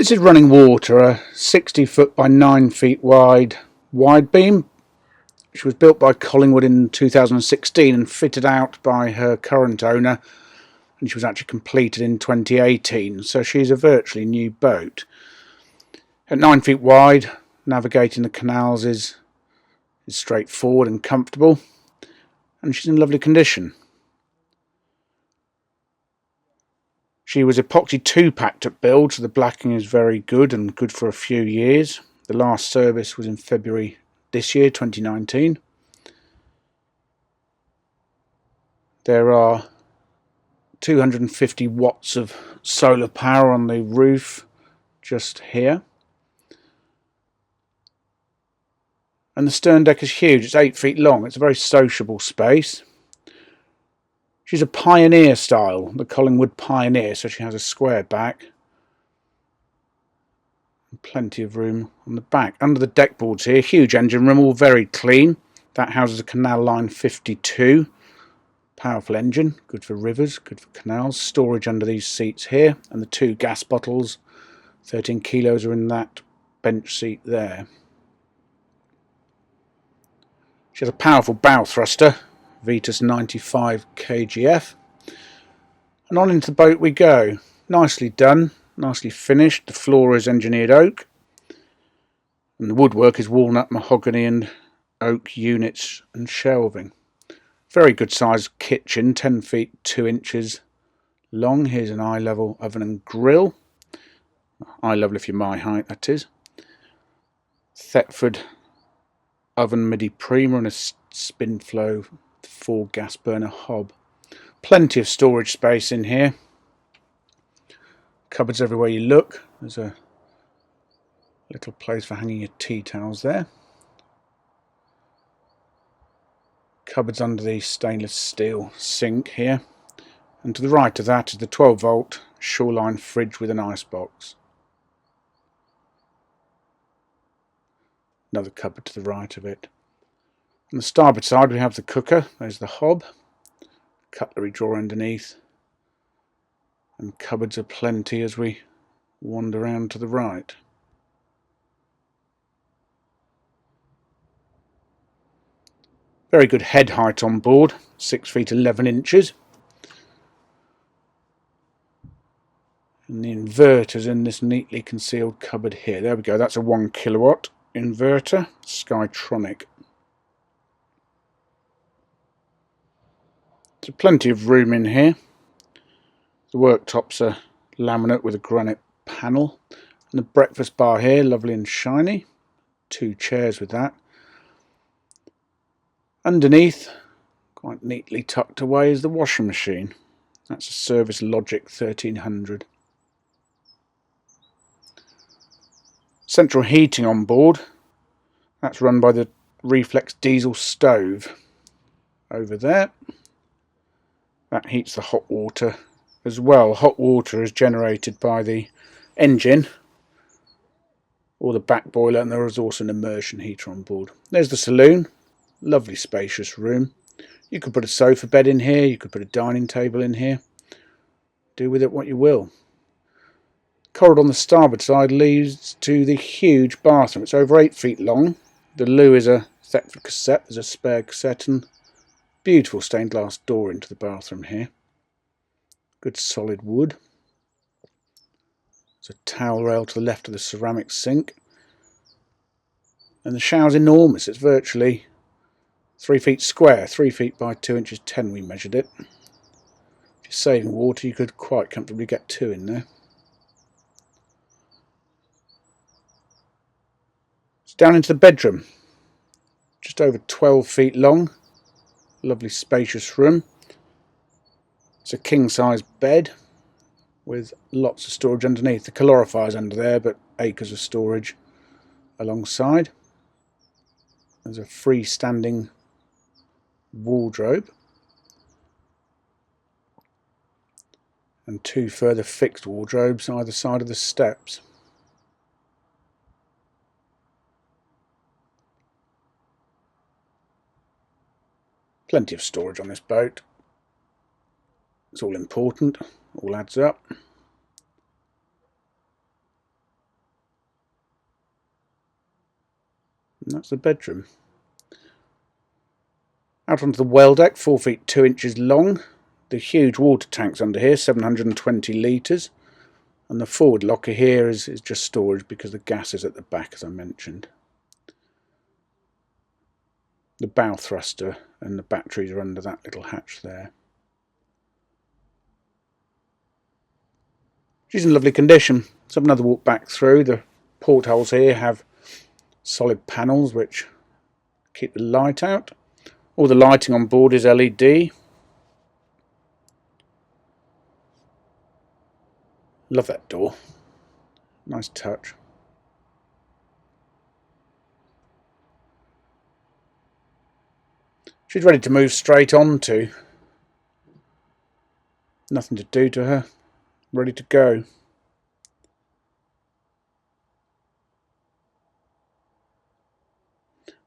This is Running Water, a 60 foot by 9 feet wide Widebeam, which was built by Collingwood in 2016 and fitted out by her current owner, and she was actually completed in 2018, so she's a virtually new boat. At 9 feet wide, navigating the canals is straightforward and comfortable, and she's in lovely condition. She was epoxy 2-packed at build, so the blacking is very good and good for a few years. The last service was in February this year, 2019. There are 250 watts of solar power on the roof just here. And the stern deck is huge, it's 8 feet long, it's a very sociable space. She's a Pioneer style, the Collingwood Pioneer, so she has a square back. And plenty of room on the back. Under the deck boards here, huge engine room, all very clean. That houses a Canal Line 52. Powerful engine, good for rivers, good for canals. Storage under these seats here, and the 2 gas bottles, 13 kilos, are in that bench seat there. She has a powerful bow thruster, Vetus 95 kgf. And on into the boat we go. Nicely done, nicely finished. The floor is engineered oak, and the woodwork is walnut, mahogany and oak units and shelving. Very good sized kitchen, 10 feet 2 inches long. Here's an eye level oven and grill. Eye level if you're my height, that is. Thetford oven midi prima and a spin flow 4 gas burner hob. Plenty of storage space in here. Cupboards everywhere you look. There's a little place for hanging your tea towels there. Cupboards under the stainless steel sink here. And to the right of that is the 12-volt Shoreline fridge with an icebox. Another cupboard to the right of it. On the starboard side we have the cooker. There's the hob. Cutlery drawer underneath. And cupboards are plenty as we wander round to the right. Very good head height on board, 6 feet 11 inches. And the inverter's in this neatly concealed cupboard here. There we go, that's a 1 kilowatt inverter, Skytronic. There's plenty of room in here. The worktops are laminate with a granite panel. And the breakfast bar here, lovely and shiny. 2 chairs with that. Underneath, quite neatly tucked away, is the washing machine. That's a Service Logic 1300. Central heating on board. That's run by the reflex diesel stove over there. That heats the hot water as well. Hot water is generated by the engine or the back boiler, and there is also an immersion heater on board. There's the saloon. Lovely spacious room. You could put a sofa bed in here, you could put a dining table in here. Do with it what you will. Corridor on the starboard side leads to the huge bathroom. It's over 8 feet long. The loo is a Thetford cassette. There's a spare cassette and beautiful stained glass door into the bathroom here. Good solid wood. There's a towel rail to the left of the ceramic sink. And the shower's enormous. It's virtually 3 feet square, 3 feet by 2 inches 10 we measured it. If you're saving water you could quite comfortably get 2 in there. It's down into the bedroom. Just over 12 feet long. Lovely spacious room. It's a king size bed with lots of storage underneath. The calorifier's under there, but acres of storage alongside. There's a freestanding wardrobe and 2 further fixed wardrobes either side of the steps. Plenty of storage on this boat. It's all important, all adds up. And that's the bedroom. Out onto the well deck, 4 feet 2 inches long. The huge water tanks under here, 720 litres. And the forward locker here is just storage because the gas is at the back, as I mentioned. The bow thruster and the batteries are under that little hatch there. She's in lovely condition. Let's have another walk back through. The portholes here have solid panels which keep the light out. All the lighting on board is LED. Love that door. Nice touch. She's ready to move straight on to. Nothing to do to her. Ready to go.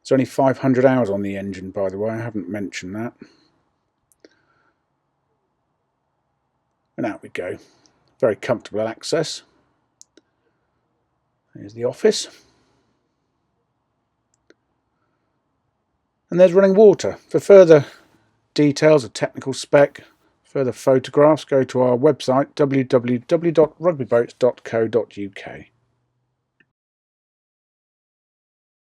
It's only 500 hours on the engine, by the way. I haven't mentioned that. And out we go. Very comfortable access. There's the office. And there's running water. For further details, a technical spec, further photographs, go to our website www.rugbyboats.co.uk.